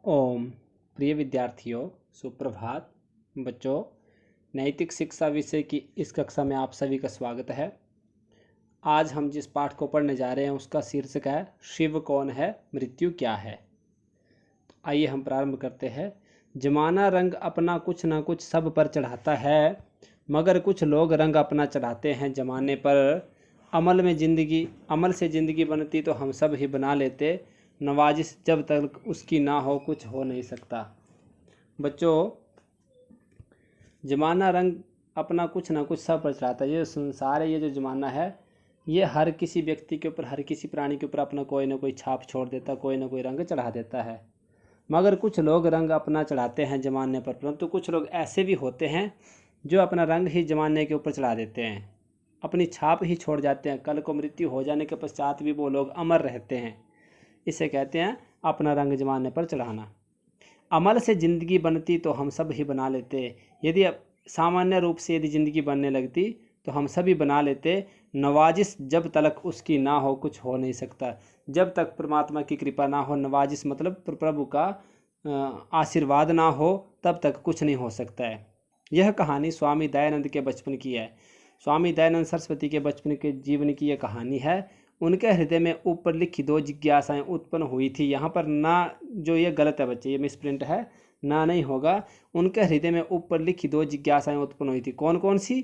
ओम। प्रिय विद्यार्थियों, सुप्रभात। बच्चों, नैतिक शिक्षा विषय की इस कक्षा में आप सभी का स्वागत है। आज हम जिस पाठ को पढ़ने जा रहे हैं उसका शीर्षक है शिव कौन है, मृत्यु क्या है। आइए हम प्रारंभ करते हैं। जमाना रंग अपना कुछ ना कुछ सब पर चढ़ाता है, मगर कुछ लोग रंग अपना चढ़ाते हैं जमाने पर। अमल से ज़िंदगी बनती तो हम सब ही बना लेते, नवाजिश जब तक उसकी ना हो कुछ हो नहीं सकता। बच्चों, जमाना रंग अपना कुछ ना कुछ सब पर चढ़ाता है। ये संसार है, ये जो जमाना है, ये हर किसी व्यक्ति के ऊपर, हर किसी प्राणी के ऊपर अपना कोई ना कोई छाप छोड़ देता, कोई ना कोई रंग चढ़ा देता है। मगर कुछ लोग रंग अपना चढ़ाते हैं जमाने पर, परंतु कुछ लोग ऐसे भी होते हैं जो अपना रंग ही जमाने के ऊपर चढ़ा देते हैं, अपनी छाप ही छोड़ जाते हैं। कल को मृत्यु हो जाने के पश्चात भी वो लोग अमर रहते हैं। इसे कहते हैं अपना रंग जमाने पर चढ़ाना। अमल से ज़िंदगी बनती तो हम सब ही बना लेते। यदि सामान्य रूप से यदि ज़िंदगी बनने लगती तो हम सभी बना लेते। नवाजिश जब तक उसकी ना हो कुछ हो नहीं सकता। जब तक परमात्मा की कृपा ना हो, नवाजिश मतलब प्रभु का आशीर्वाद ना हो, तब तक कुछ नहीं हो सकता है। यह कहानी स्वामी दयानंद के बचपन की है। स्वामी दयानंद सरस्वती के बचपन के जीवन की यह कहानी है। उनके हृदय में ऊपर लिखी दो जिज्ञासाएं उत्पन्न हुई थी। यहाँ पर ना, जो ये गलत है बच्चे, ये मिसप्रिंट है, ना नहीं होगा। उनके हृदय में ऊपर लिखी दो जिज्ञासाएं उत्पन्न हुई थी। कौन कौन सी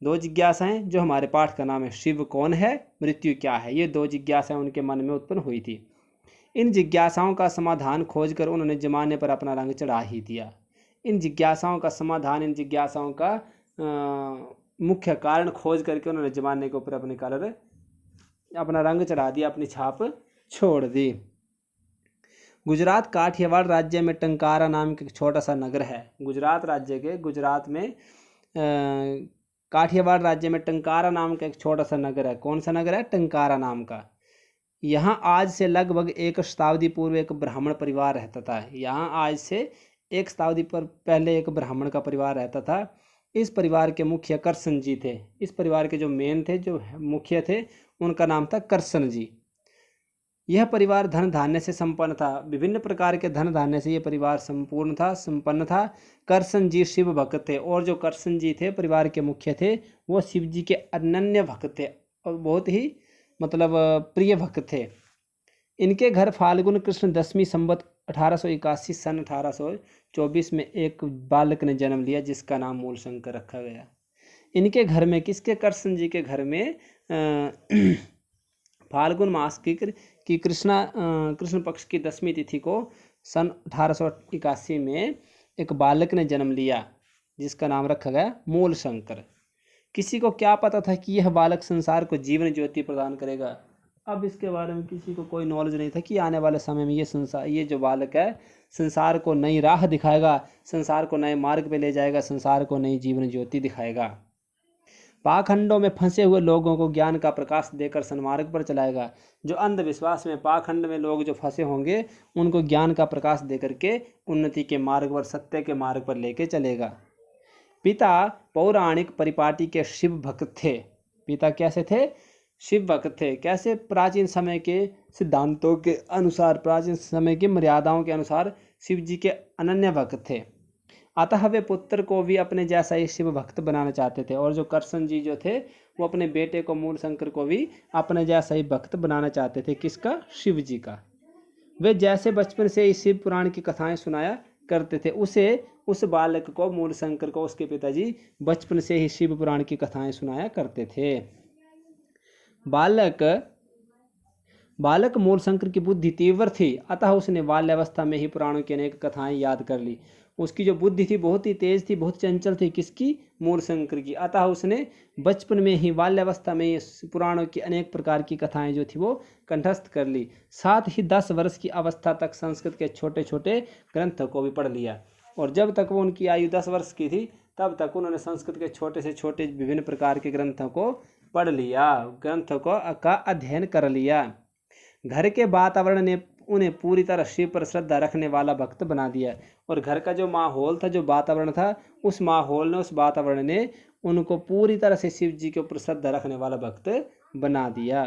दो जिज्ञासाएं? जो हमारे पाठ का नाम है, शिव कौन है, मृत्यु क्या है। ये दो जिज्ञासाएं उनके मन में उत्पन्न हुई थी। इन जिज्ञासाओं का समाधान खोजकर उन्होंने जमाने पर अपना रंग चढ़ा ही दिया। इन जिज्ञासाओं का समाधान, इन जिज्ञासाओं का मुख्य कारण खोज करके उन्होंने जमाने के ऊपर अपना रंग चढ़ा दिया, अपनी छाप छोड़ दी। गुजरात काठियावाड़ राज्य में टंकारा नाम का एक छोटा सा नगर है। गुजरात में काठियावाड़ राज्य में टंकारा नाम का एक छोटा सा नगर है। कौन सा नगर है? टंकारा नाम का। यहाँ आज से लगभग एक शताब्दी पूर्व एक ब्राह्मण परिवार रहता था। यहाँ आज से एक शताब्दी पर पहले एक ब्राह्मण का परिवार रहता था। इस परिवार के मुखिया करसन जी थे। इस परिवार के जो मेन थे, जो मुखिया थे, उनका नाम था करसन जी। यह परिवार धन धान्य से संपन्न था। विभिन्न प्रकार के धन धान्य से यह परिवार संपन्न था। करसन जी शिव भक्त थे, और जो करसन जी थे, परिवार के मुखिया थे, वो शिव जी के अनन्य भक्त थे और बहुत ही प्रिय भक्त थे। इनके घर फाल्गुन कृष्ण दशमी संवत 1881 सन 1824 में एक बालक ने जन्म लिया, जिसका नाम मूलशंकर रखा गया। इनके घर में, किसके? करसन जी के घर में फाल्गुन मास की कृष्ण पक्ष की दशमी तिथि को सन 1881 में एक बालक ने जन्म लिया, जिसका नाम रखा गया मूलशंकर। किसी को क्या पता था कि यह बालक संसार को जीवन ज्योति प्रदान करेगा? अब इसके बारे में किसी को कोई नॉलेज नहीं था कि आने वाले समय में ये जो बालक है, संसार को नई राह दिखाएगा, संसार को नए मार्ग पे ले जाएगा, संसार को नई जीवन ज्योति दिखाएगा, पाखंडों में फंसे हुए लोगों को ज्ञान का प्रकाश देकर सन्मार्ग पर चलाएगा। जो अंधविश्वास में, पाखंड में लोग जो फंसे होंगे, उनको ज्ञान का प्रकाश देकर के उन्नति के मार्ग पर, सत्य के मार्ग पर लेके चलेगा। पिता पौराणिक परिपाटी के शिव भक्त थे। पिता कैसे थे? शिव भक्त थे। कैसे? प्राचीन समय के सिद्धांतों के अनुसार, प्राचीन समय की मर्यादाओं के अनुसार शिव जी के अनन्य भक्त थे। अतः वे पुत्र को भी अपने जैसा ही शिव भक्त बनाना चाहते थे। और जो करसन जी जो थे, वो अपने बेटे को, मूलशंकर को भी अपने जैसा ही भक्त बनाना चाहते थे। किसका? शिव जी का। वे जैसे बचपन से ही शिव पुराण की कथाएं सुनाया करते थे, उस बालक को, मूलशंकर को, उसके पिताजी बचपन से ही शिव पुराण की कथाएं सुनाया करते थे। बालक मूलशंकर की बुद्धि तीव्र थी, अतः उसने बाल्यावस्था में ही पुराणों की अनेक कथाएं याद कर ली। उसकी जो बुद्धि थी बहुत ही तेज थी, बहुत चंचल थी। किसकी? मूलशंकर की। अतः उसने बचपन में ही, बाल्यावस्था में ही पुराणों की अनेक प्रकार की कथाएं जो थी वो कंठस्थ कर ली। साथ ही 10 वर्ष की अवस्था तक संस्कृत के छोटे छोटे ग्रंथों को भी पढ़ लिया। और जब तक वो, उनकी आयु 10 वर्ष की थी, तब तक उन्होंने संस्कृत के छोटे से छोटे विभिन्न प्रकार के ग्रंथों को पढ़ लिया, ग्रंथों का अध्ययन कर लिया। घर के वातावरण ने उन्हें पूरी तरह शिव पर श्रद्धा रखने वाला भक्त बना दिया। और घर का जो माहौल था, जो वातावरण था, उस माहौल ने, उस वातावरण ने उनको पूरी तरह से शिव जी के ऊपर श्रद्धा रखने वाला भक्त बना दिया।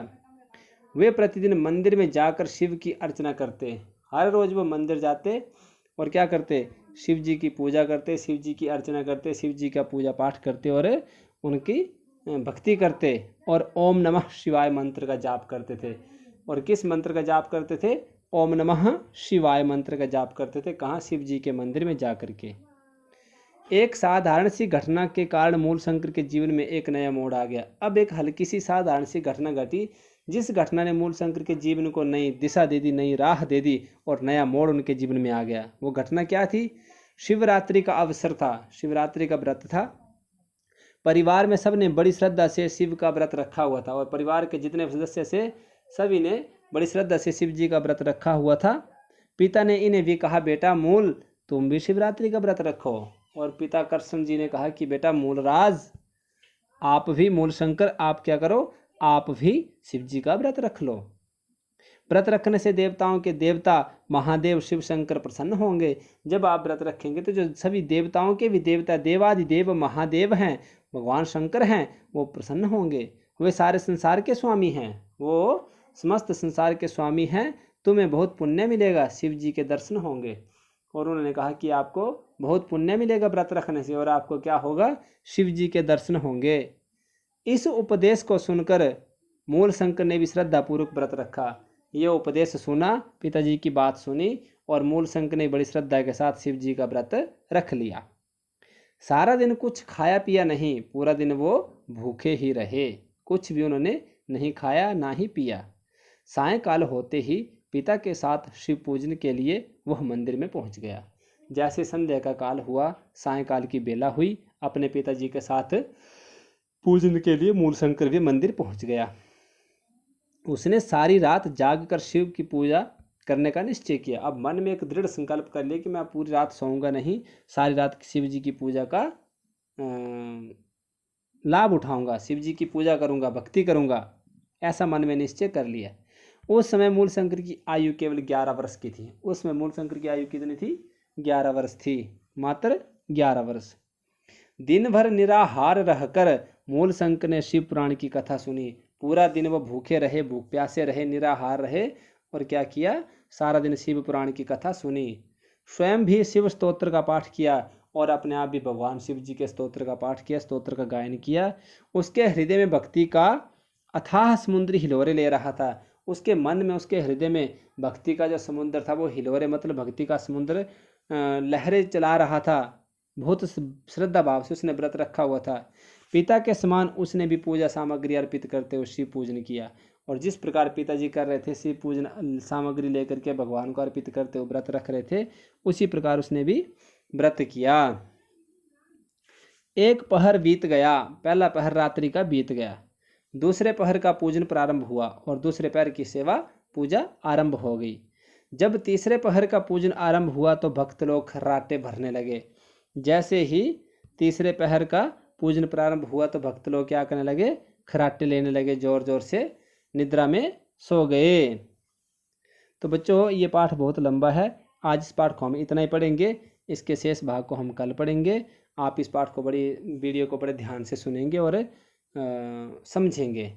वे प्रतिदिन मंदिर में जाकर शिव की अर्चना करते। हर रोज़ वो मंदिर जाते और क्या करते, शिव जी की पूजा करते, शिव जी की अर्चना करते, शिव जी का पूजा पाठ करते और उनकी भक्ति करते और ओम नमः शिवाय मंत्र का जाप करते थे। और किस मंत्र का जाप करते थे? ओम नमः शिवाय मंत्र का जाप करते थे। कहाँ? शिव जी के मंदिर में जा करके। एक साधारण सी घटना के कारण मूलशंकर के जीवन में एक नया मोड़ आ गया। अब एक हल्की सी साधारण सी घटना घटी, जिस घटना ने मूलशंकर के जीवन को नई दिशा दे दी, नई राह दे दी और नया मोड़ उनके जीवन में आ गया। वो घटना क्या थी? शिवरात्रि का अवसर था, शिवरात्रि का व्रत था। परिवार में सबने बड़ी श्रद्धा से शिव का व्रत रखा हुआ था और परिवार के जितने सदस्य से सभी ने बड़ी श्रद्धा से शिव जी का व्रत रखा हुआ था। पिता ने इन्हें भी कहा, बेटा मूल तुम भी शिवरात्रि का व्रत रखो। और पिता कृष्ण जी ने कहा कि बेटा मूलराज आप भी, मूलशंकर आप क्या करो, आप भी शिव जी का व्रत रख लो। व्रत रखने से देवताओं के देवता महादेव शिव शंकर प्रसन्न होंगे। जब आप व्रत रखेंगे तो जो सभी देवताओं के भी देवता देवादिदेव महादेव हैं, भगवान शंकर हैं, वो प्रसन्न होंगे। वे सारे संसार के स्वामी हैं, वो समस्त संसार के स्वामी हैं। तुम्हें बहुत पुण्य मिलेगा, शिव जी के दर्शन होंगे। और उन्होंने कहा कि आपको बहुत पुण्य मिलेगा व्रत रखने से और आपको क्या होगा, शिव जी के दर्शन होंगे। इस उपदेश को सुनकर मूलशंकर ने भी श्रद्धापूर्वक व्रत रखा। ये उपदेश सुना, पिताजी की बात सुनी और मूलशंकर ने बड़ी श्रद्धा के साथ शिव जी का व्रत रख लिया। सारा दिन कुछ खाया पिया नहीं, पूरा दिन वो भूखे ही रहे, कुछ भी उन्होंने नहीं खाया ना ही पिया। सायंकाल होते ही पिता के साथ शिव पूजन के लिए वह मंदिर में पहुंच गया। जैसे संध्या का काल हुआ, सायंकाल की बेला हुई, अपने पिताजी के साथ पूजन के लिए मूलशंकर भी मंदिर पहुंच गया। उसने सारी रात जाग कर शिव की पूजा करने का निश्चय किया। अब मन में एक दृढ़ संकल्प कर लिया कि मैं पूरी रात सोऊंगा नहीं, सारी रात शिव जी की पूजा का लाभ उठाऊंगा, शिव जी की पूजा करूंगा, भक्ति करूंगा, ऐसा मन में निश्चय कर लिया। उस समय मूलशंकर की आयु केवल 11 वर्ष की थी। उस समय मूलशंकर की आयु कितनी थी? 11 वर्ष थी, मात्र 11 वर्ष। दिन भर निराहार रहकर मूलशंकर ने शिव पुराण की कथा सुनी। पूरा दिन वह भूखे रहे, भूख प्यासे रहे, निराहार रहे और क्या किया, सारा दिन शिव पुराण की कथा सुनी। स्वयं भी शिव स्तोत्र का पाठ किया और अपने आप भी भगवान शिव जी के स्तोत्र का पाठ किया, स्तोत्र का गायन किया। उसके हृदय में भक्ति का अथाह समुद्र हिलोरे ले रहा था। उसके मन में, उसके हृदय में भक्ति का जो समुद्र था, वो हिलोरे मतलब भक्ति का समुद्र लहरें चला रहा था। बहुत श्रद्धा भाव से उसने व्रत रखा हुआ था। पिता के समान उसने भी पूजा सामग्री अर्पित करते हुए शिव पूजन किया। और जिस प्रकार पिताजी कर रहे थे, शिव पूजन सामग्री लेकर के भगवान को अर्पित करते हुए व्रत रख रहे थे, उसी प्रकार उसने भी व्रत किया। एक पहर बीत गया, पहला पहर रात्रि का बीत गया। दूसरे पहर का पूजन प्रारंभ हुआ और दूसरे पहर की सेवा पूजा आरंभ हो गई। जब तीसरे पहर का पूजन आरंभ हुआ तो भक्त लोग खर्राटे भरने लगे। जैसे ही तीसरे पहर का पूजन प्रारंभ हुआ तो भक्त लोग क्या करने लगे, खर्राटे लेने लगे, जोर जोर से निद्रा में सो गए। तो बच्चों, ये पाठ बहुत लंबा है, आज इस पाठ को हम इतना ही पढ़ेंगे, इसके शेष भाग को हम कल पढ़ेंगे। आप इस पाठ को वीडियो को बड़े ध्यान से सुनेंगे और समझेंगे।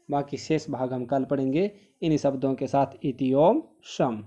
बाकी शेष भाग हम कल पढ़ेंगे इन्हीं शब्दों के साथ। इति ओम शम।